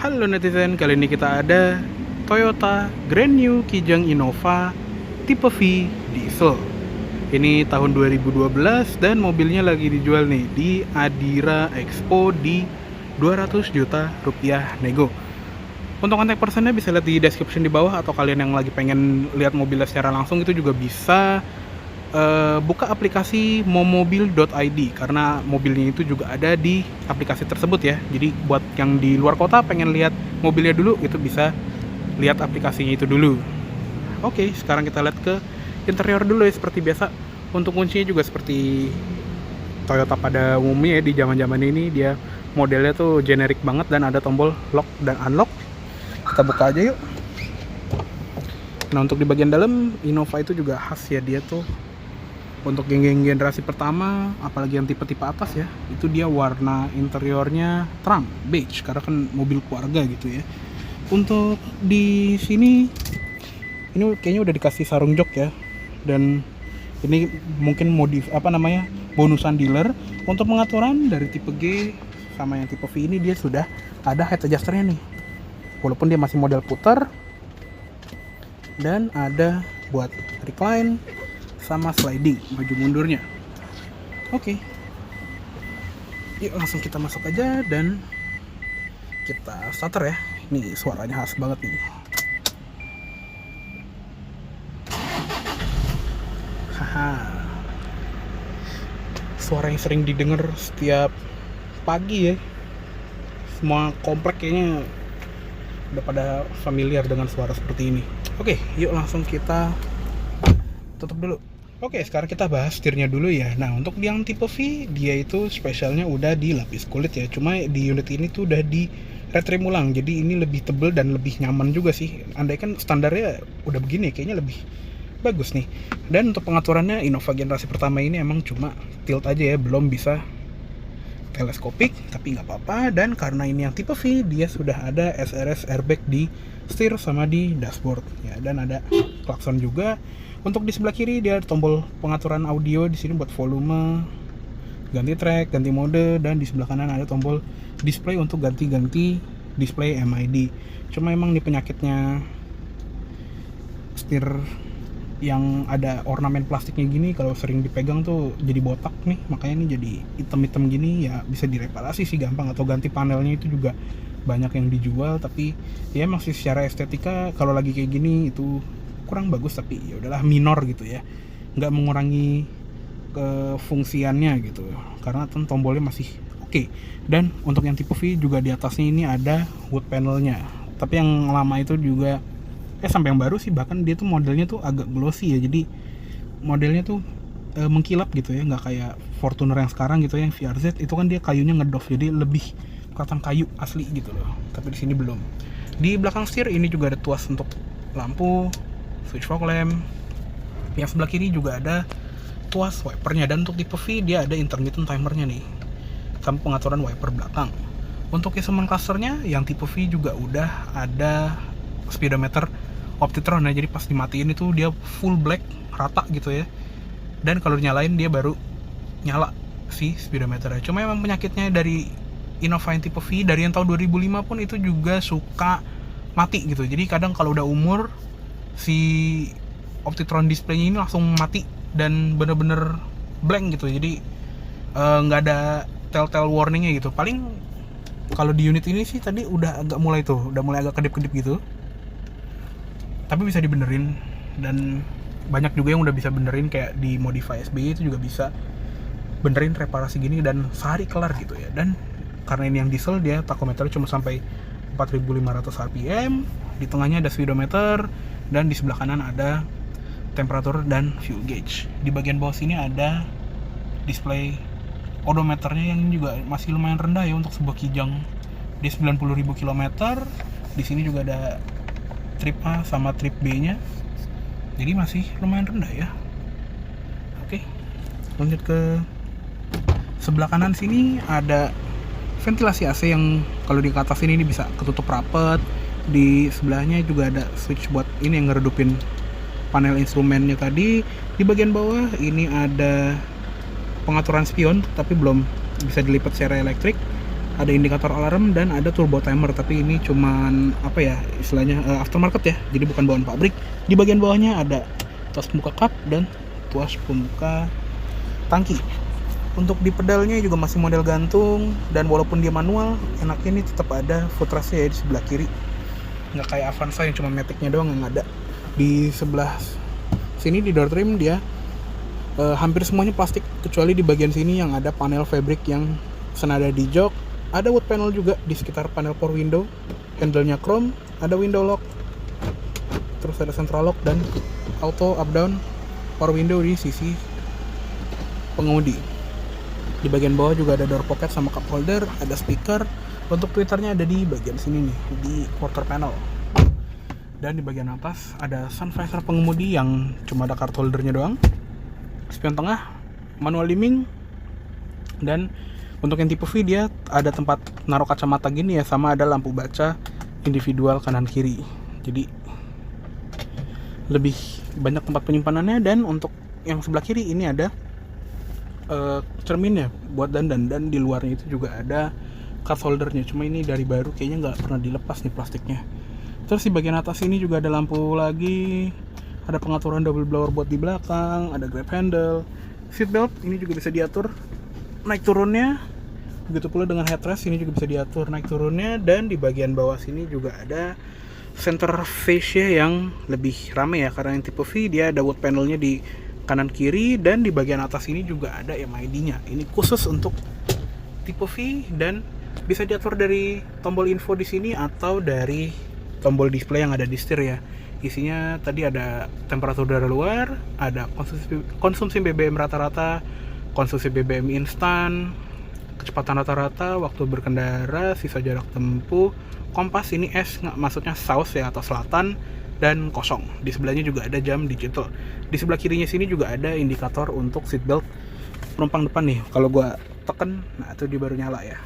Halo netizen, kali ini kita ada Toyota Grand New Kijang Innova tipe V diesel. Ini tahun 2012 dan mobilnya lagi dijual nih di Adira Expo di 200 juta rupiah nego. Untuk kontak personnya bisa lihat di description di bawah, atau kalian yang lagi pengen lihat mobilnya secara langsung itu juga bisa buka aplikasi momobil.id, karena mobilnya itu juga ada di aplikasi tersebut ya. Jadi buat yang di luar kota pengen lihat mobilnya dulu, itu bisa lihat aplikasinya itu dulu. Oke, sekarang kita lihat ke interior dulu ya. Seperti biasa, untuk kuncinya juga seperti Toyota pada umumnya ya, di zaman-zaman ini dia modelnya tuh generik banget dan ada tombol lock dan unlock. Kita buka aja yuk. Nah, untuk di bagian dalam Innova itu juga khas ya, dia tuh untuk geng-geng generasi pertama, apalagi yang tipe-tipe atas ya, itu dia warna interiornya terang, beige, karena kan mobil keluarga gitu ya. Untuk di sini, ini kayaknya udah dikasih sarung jok ya, dan ini mungkin bonusan dealer. Untuk pengaturan dari tipe G sama yang tipe V ini dia sudah ada head adjusternya nih, walaupun dia masih model putar, dan ada buat recline sama sliding maju mundurnya. Oke, yuk langsung kita masuk aja dan kita starter ya. Ini suaranya khas banget nih. Haha, suara yang sering didengar setiap pagi ya. Semua komplek kayaknya udah pada familiar dengan suara seperti ini. Oke, yuk langsung kita tutup dulu. Oke, sekarang kita bahas setirnya dulu ya. Nah, untuk yang tipe V, dia itu spesialnya udah dilapis kulit ya. Cuma di unit ini tuh udah di retrim ulang, jadi ini lebih tebel dan lebih nyaman juga sih. Andai kan standarnya udah begini, kayaknya lebih bagus nih. Dan untuk pengaturannya, Innova generasi pertama ini emang cuma tilt aja ya, belum bisa teleskopik, tapi nggak apa-apa. Dan karena ini yang tipe V, dia sudah ada SRS airbag di setir sama di dashboard ya, dan ada klakson juga. Untuk di sebelah kiri dia ada tombol pengaturan audio di sini buat volume, ganti track, ganti mode, dan di sebelah kanan ada tombol display untuk ganti-ganti display MID. Cuma emang di penyakitnya setir yang ada ornamen plastiknya gini, kalau sering dipegang tuh jadi botak nih, makanya ini jadi hitam-hitam gini ya. Bisa direparasi sih gampang, atau ganti panelnya itu juga banyak yang dijual. Tapi ya emang sih secara estetika kalau lagi kayak gini itu kurang bagus, tapi ya udahlah, minor gitu ya, nggak mengurangi kefungsiannya gitu, karena tombolnya masih oke. Dan untuk yang tipe V juga di atasnya ini ada wood panelnya, tapi yang lama itu juga sampai yang baru sih, bahkan dia tuh modelnya tuh agak glossy ya, jadi modelnya tuh mengkilap gitu ya, nggak kayak Fortuner yang sekarang gitu ya, yang VRZ itu kan dia kayunya ngedoff, jadi lebih kelihatan kayu asli gitu loh. Tapi di sini belum. Di belakang setir ini juga ada tuas untuk lampu, switch fog lamp. Yang sebelah kiri juga ada tuas wipernya, dan untuk tipe V dia ada intermittent timernya nih, sama pengaturan wiper belakang. Untuk instrument clusternya yang tipe V juga udah ada speedometer Optitron ya, jadi pas dimatiin itu dia full black rata gitu ya, dan kalau dinyalain dia baru nyala si speedometernya. Cuma emang penyakitnya dari Innova yang tipe V, dari yang tahun 2005 pun itu juga suka mati gitu. Jadi kadang kalau udah umur, si Optitron displaynya ini langsung mati dan bener-bener blank gitu. Jadi nggak ada telltale warningnya gitu. Paling kalau di unit ini sih tadi udah mulai agak kedip-kedip gitu, tapi bisa dibenerin. Dan banyak juga yang udah bisa benerin, kayak di Modify SBY itu juga bisa benerin reparasi gini dan sehari kelar gitu ya. Dan karena ini yang diesel, dia tachometer cuma sampai 4500 rpm. Di tengahnya ada speedometer, dan di sebelah kanan ada temperatur dan fuel gauge. Di bagian bawah sini ada display odometernya yang juga masih lumayan rendah ya untuk sebuah Kijang. Di 90.000 km. Di sini juga ada trip A sama trip B-nya. Jadi masih lumayan rendah ya. Oke, lanjut ke sebelah kanan sini ada ventilasi AC yang kalau di atas ini bisa ketutup rapet. Di sebelahnya juga ada switch buat ini yang ngeredupin panel instrumennya tadi. Di bagian bawah ini ada pengaturan spion, tapi belum bisa dilipat secara elektrik. ada indikator alarm dan ada turbo timer, tapi ini cuman apa ya istilahnya aftermarket ya, jadi bukan bawaan pabrik. Di bagian bawahnya ada tuas pembuka kap dan tuas pembuka tangki. Untuk di pedalnya juga masih model gantung, dan walaupun dia manual, enaknya ini tetap ada footrestnya ya di sebelah kiri, nggak kayak Avanza yang cuma maticnya doang yang ada. Di sebelah sini di door trim dia hampir semuanya plastik, kecuali di bagian sini yang ada panel fabric yang senada di jok. Ada wood panel juga di sekitar panel power window, handle-nya chrome, ada window lock, terus ada central lock dan auto up down power window di sisi pengemudi. Di bagian bawah juga ada door pocket sama cup holder, ada speaker. Untuk tweeternya ada di bagian sini nih, di quarter panel. Dan di bagian atas ada sun visor pengemudi yang cuma ada card holdernya doang. Spion tengah, manual dimming, dan untuk yang tipe V dia ada tempat naruh kacamata gini ya, sama ada lampu baca individual kanan kiri. Jadi lebih banyak tempat penyimpanannya. Dan untuk yang sebelah kiri ini ada cerminnya buat dandan, dan di luarnya itu juga ada card holdernya, cuma ini dari baru kayaknya nggak pernah dilepas nih plastiknya. Terus di bagian atas ini juga ada lampu lagi, ada pengaturan double blower buat di belakang, ada grab handle, seat belt ini juga bisa diatur naik turunnya, begitu pula dengan headrest ini juga bisa diatur naik turunnya. Dan di bagian bawah sini juga ada center fascia yang lebih rame ya, karena yang tipe V dia ada wood panelnya di kanan kiri, dan di bagian atas ini juga ada MID-nya. Ini khusus untuk tipe V dan bisa diatur dari tombol info di sini atau dari tombol display yang ada di setir ya. Isinya tadi ada temperatur udara luar, ada konsumsi BBM rata-rata, konsumsi BBM instan, kecepatan rata-rata, waktu berkendara, sisa jarak tempuh, kompas ini S maksudnya south ya atau selatan, dan kosong. Di sebelahnya juga ada jam digital. Di sebelah kirinya sini juga ada indikator untuk seat belt penumpang depan nih. Kalau gua tekan, nah itu dia baru nyala ya.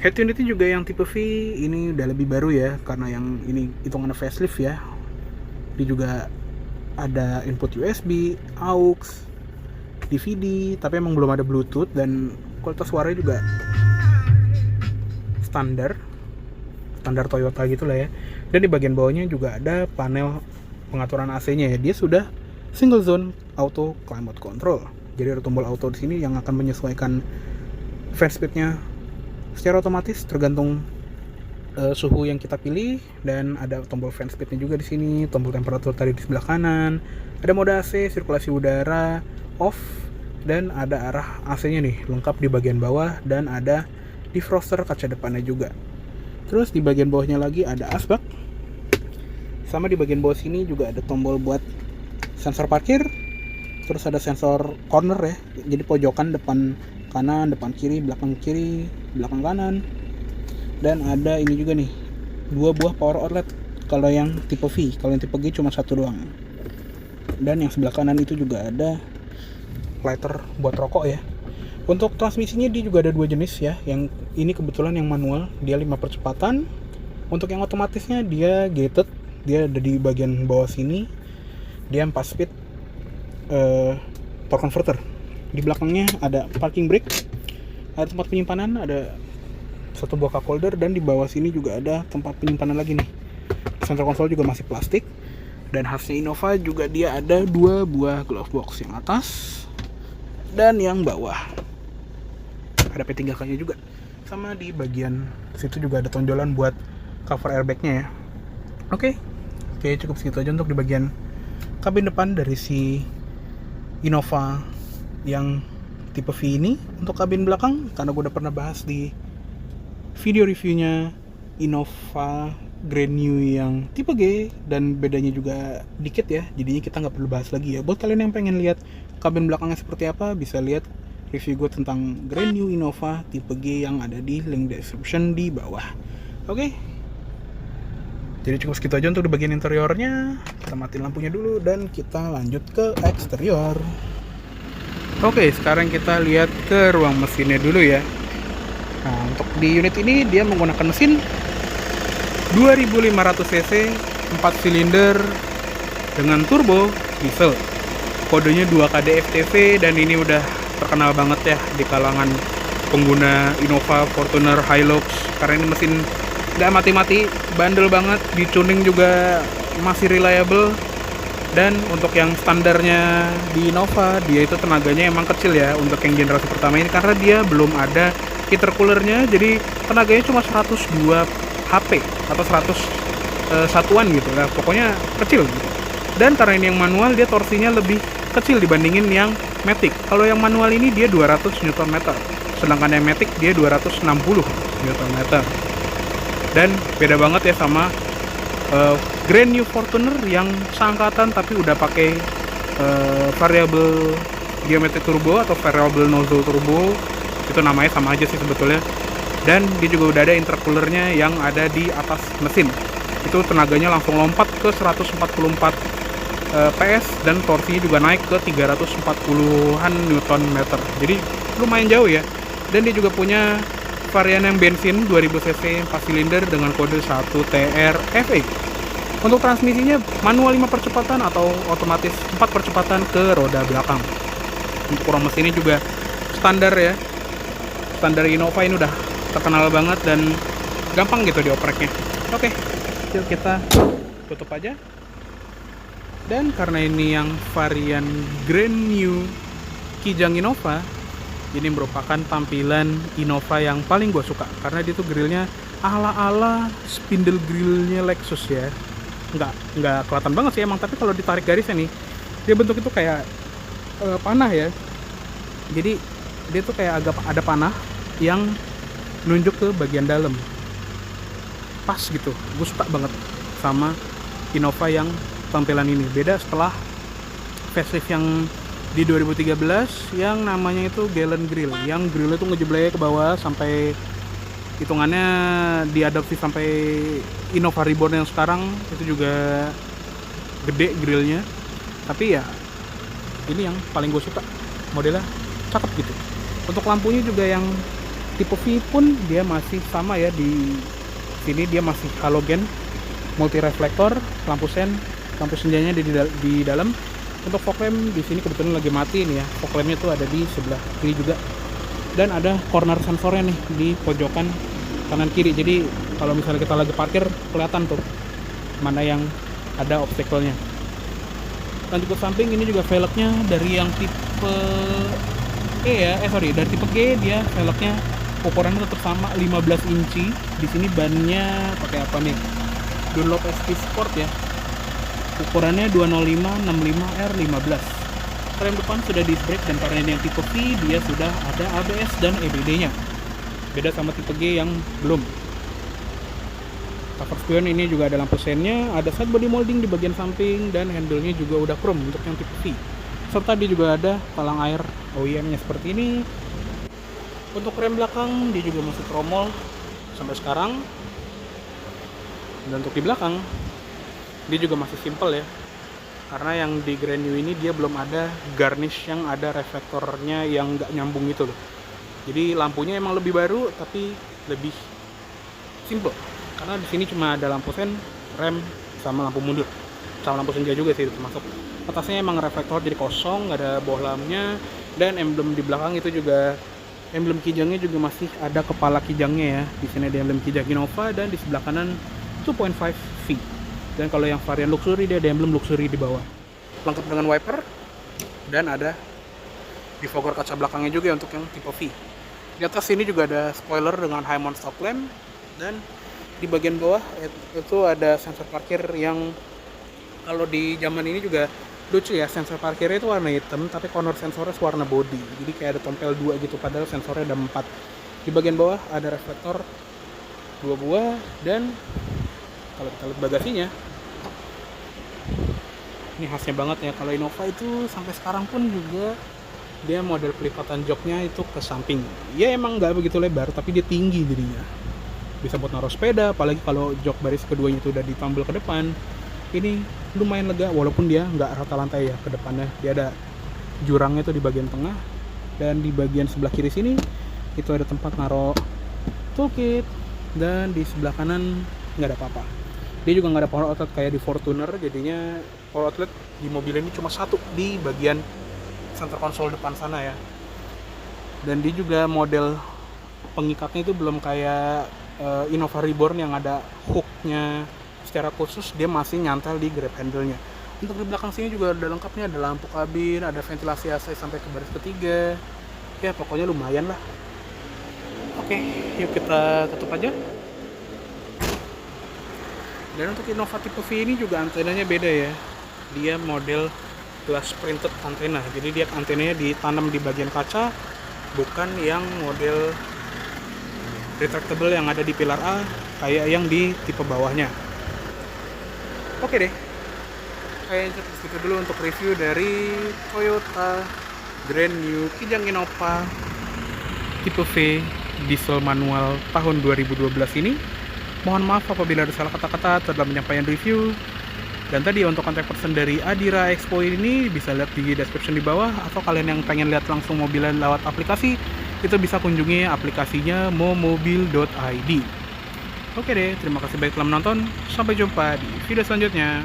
Head unitnya juga yang tipe V ini udah lebih baru ya, karena yang ini hitungannya facelift ya. Dia juga ada input USB, aux, DVD, tapi emang belum ada Bluetooth, dan kualitas suaranya juga standar Toyota gitu lah ya. Dan di bagian bawahnya juga ada panel pengaturan AC-nya ya. Dia sudah single zone auto climate control. Jadi ada tombol auto di sini yang akan menyesuaikan fan speed-nya secara otomatis tergantung suhu yang kita pilih. Dan ada tombol fan speed-nya juga di sini, tombol temperatur tadi di sebelah kanan. Ada mode AC, sirkulasi udara, off, dan ada arah AC-nya nih lengkap di bagian bawah, dan ada defroster kaca depannya juga. Terus di bagian bawahnya lagi ada asbak. Sama di bagian bawah sini juga ada tombol buat sensor parkir. Terus ada sensor corner ya. Jadi pojokan, depan kanan, depan kiri, belakang kanan. Dan ada ini juga nih, 2 buah power outlet kalau yang tipe V. Kalau yang tipe G cuma 1 doang. Dan yang sebelah kanan itu juga ada lighter buat rokok ya. Untuk transmisinya dia juga ada 2 jenis ya. Yang ini kebetulan yang manual, dia 5 percepatan. Untuk yang otomatisnya dia gated, dia ada di bagian bawah sini. Dia 4 speed torque converter. Di belakangnya ada parking brake, ada tempat penyimpanan, ada 1 buah cup holder, dan di bawah sini juga ada tempat penyimpanan lagi nih. Center console juga masih plastik. Dan khasnya Innova juga dia ada 2 buah glove box, yang atas dan yang bawah. Ada P3K-nya juga. Sama di bagian situ juga ada tonjolan buat cover airbag-nya ya. Oke, cukup segitu aja untuk di bagian kabin depan dari si Innova yang tipe V ini. Untuk kabin belakang, karena gue udah pernah bahas di video reviewnya Innova Grand New yang tipe G, dan bedanya juga dikit ya, jadinya kita nggak perlu bahas lagi ya. Buat kalian yang pengen lihat kabin belakangnya seperti apa, bisa lihat review gue tentang Grand New Innova tipe G yang ada di link description di bawah. Oke, jadi cukup segitu aja untuk di bagian interiornya. Kita matiin lampunya dulu dan kita lanjut ke eksterior. Oke, sekarang kita lihat ke ruang mesinnya dulu ya. Nah, untuk di unit ini dia menggunakan mesin 2500 cc 4 silinder dengan turbo diesel. Kodenya 2KD FTV, dan ini udah terkenal banget ya di kalangan pengguna Innova, Fortuner, Hilux, karena ini mesin nggak mati-mati, bandel banget, di tuning juga masih reliable. Dan untuk yang standarnya di Innova, dia itu tenaganya emang kecil ya untuk yang generasi pertama ini, karena dia belum ada intercoolernya, jadi tenaganya cuma 102 HP atau 100 satuan gitu lah, pokoknya kecil gitu. Dan karena ini yang manual, dia torsinya lebih kecil dibandingin yang Matic. Kalau yang manual ini dia 200 Nm, sedangkan yang Matic dia 260 Nm. Dan beda banget ya sama Grand New Fortuner yang seangkatan tapi udah pakai variable geometrik turbo atau variable nozzle turbo. Itu namanya sama aja sih sebetulnya. Dan dia juga udah ada intercoolernya yang ada di atas mesin. Itu tenaganya langsung lompat ke 144 PS dan torsinya juga naik ke 340-an Nm. Jadi lumayan jauh ya. Dan dia juga punya varian yang bensin 2000 cc 4 silinder dengan kode 1TR FE. Untuk transmisinya manual 5 percepatan atau otomatis 4 percepatan ke roda belakang. Untuk kurang mesinnya juga standar ya. Standar Innova ini udah terkenal banget dan gampang gitu diopreknya. Oke, yuk kita tutup aja. Dan karena ini yang varian Grand New Kijang Innova, ini merupakan tampilan Innova yang paling gue suka, karena dia tuh grillnya ala-ala spindle grillnya Lexus ya. Nggak kelihatan banget sih emang, tapi kalau ditarik garisnya nih, dia bentuk itu kayak panah ya. Jadi dia tuh kayak agak ada panah yang nunjuk ke bagian dalam. Pas gitu, gue suka banget sama Innova yang tampilan ini. Beda setelah facelift yang di 2013 yang namanya itu Galen Grill, yang grillnya tuh ngejeblay ke bawah sampai hitungannya diadopsi sampai Innova Reborn yang sekarang itu juga gede grillnya. Tapi ya ini yang paling gue suka, modelnya cakep gitu. Untuk lampunya juga yang tipe V pun dia masih sama ya, di sini dia masih halogen multi reflektor, lampu sen, lampu senjanya di dalam. Untuk fog lamp di sini kebetulan lagi mati nih ya. Fog lampnya tuh ada di sebelah kiri juga. Dan ada corner sensornya nih di pojokan kanan kiri. Jadi kalau misalnya kita lagi parkir kelihatan tuh mana yang ada obstacle-nya. Lanjut ke samping, ini juga velgnya dari yang tipe dari tipe G. Dia velgnya ukurannya tetap sama 15 inci. Di sini bannya pakai apa nih? Dunlop ST Sport ya. Ukurannya 205/65R15. Rem depan sudah disc brake, dan karena ini yang tipe V dia sudah ada ABS dan EBD-nya. Beda sama tipe G yang belum. Cover spion ini juga ada lampu sennya, ada side body molding di bagian samping, dan handle-nya juga udah chrome untuk yang tipe V. Serta dia juga ada palang air OEM-nya seperti ini. Untuk rem belakang dia juga masih tromol sampai sekarang. Dan untuk di belakang dia juga masih simple ya, karena yang di Grand New ini dia belum ada garnish yang ada reflektornya yang nggak nyambung gitu loh. Jadi lampunya emang lebih baru tapi lebih simple, karena di sini cuma ada lampu sen, rem, sama lampu mundur, sama lampu senja juga sih termasuk. Atasnya emang reflektor jadi kosong, nggak ada bohlamnya. Dan emblem di belakang itu juga emblem kijangnya juga masih ada kepala kijangnya ya. Di sini ada emblem kijang Innova, dan di sebelah kanan 2.5 V. Dan kalau yang varian luxury dia ada emblem luxury di bawah. Lengkap dengan wiper, dan ada defogger kaca belakangnya juga untuk yang tipe V. Di atas sini juga ada spoiler dengan high mount stop lamp, dan di bagian bawah itu ada sensor parkir yang kalau di zaman ini juga lucu ya, sensor parkirnya itu warna hitam tapi corner sensornya warna body. Jadi kayak ada tompel 2 gitu, padahal sensornya ada 4. Di bagian bawah ada reflektor 2 buah, dan kalau kita lihat bagasinya, ini khasnya banget ya. Kalau Innova itu sampai sekarang pun juga dia model pelipatan joknya itu ke samping. Ya emang nggak begitu lebar, tapi dia tinggi jadinya. Bisa buat naruh sepeda, apalagi kalau jok baris keduanya itu udah ditambal ke depan. Ini lumayan lega, walaupun dia nggak rata lantai ya ke depannya. Dia ada jurangnya tuh di bagian tengah, dan di bagian sebelah kiri sini itu ada tempat naruh toolkit, dan di sebelah kanan nggak ada apa-apa. Dia juga nggak ada power outlet kayak di Fortuner, jadinya power outlet di mobil ini cuma satu di bagian center console depan sana ya. Dan dia juga model pengikatnya itu belum kayak Innova Reborn yang ada hooknya secara khusus, dia masih nyantel di grab handle-nya. Untuk di belakang sini juga ada lengkapnya, ada lampu kabin, ada ventilasi AC sampai ke baris ketiga. Ya pokoknya lumayan lah. Oke, yuk kita tutup aja. Dan untuk Innova tipe V ini juga antenanya beda ya. Dia model glass printed antena. Jadi dia antenanya ditanam di bagian kaca, bukan yang model retractable yang ada di pilar A kayak yang di tipe bawahnya. Oke deh. Kayaknya segitu dulu untuk review dari Toyota Grand New Kijang Innova tipe V diesel manual tahun 2012 ini. Mohon maaf apabila ada salah kata-kata dalam penyampaian review. Dan tadi untuk kontak person dari Adira Expo ini bisa lihat di description di bawah, atau kalian yang pengen lihat langsung mobilnya lewat aplikasi itu bisa kunjungi aplikasinya momobil.id. Oke deh, terima kasih banyak telah menonton. Sampai jumpa di video selanjutnya.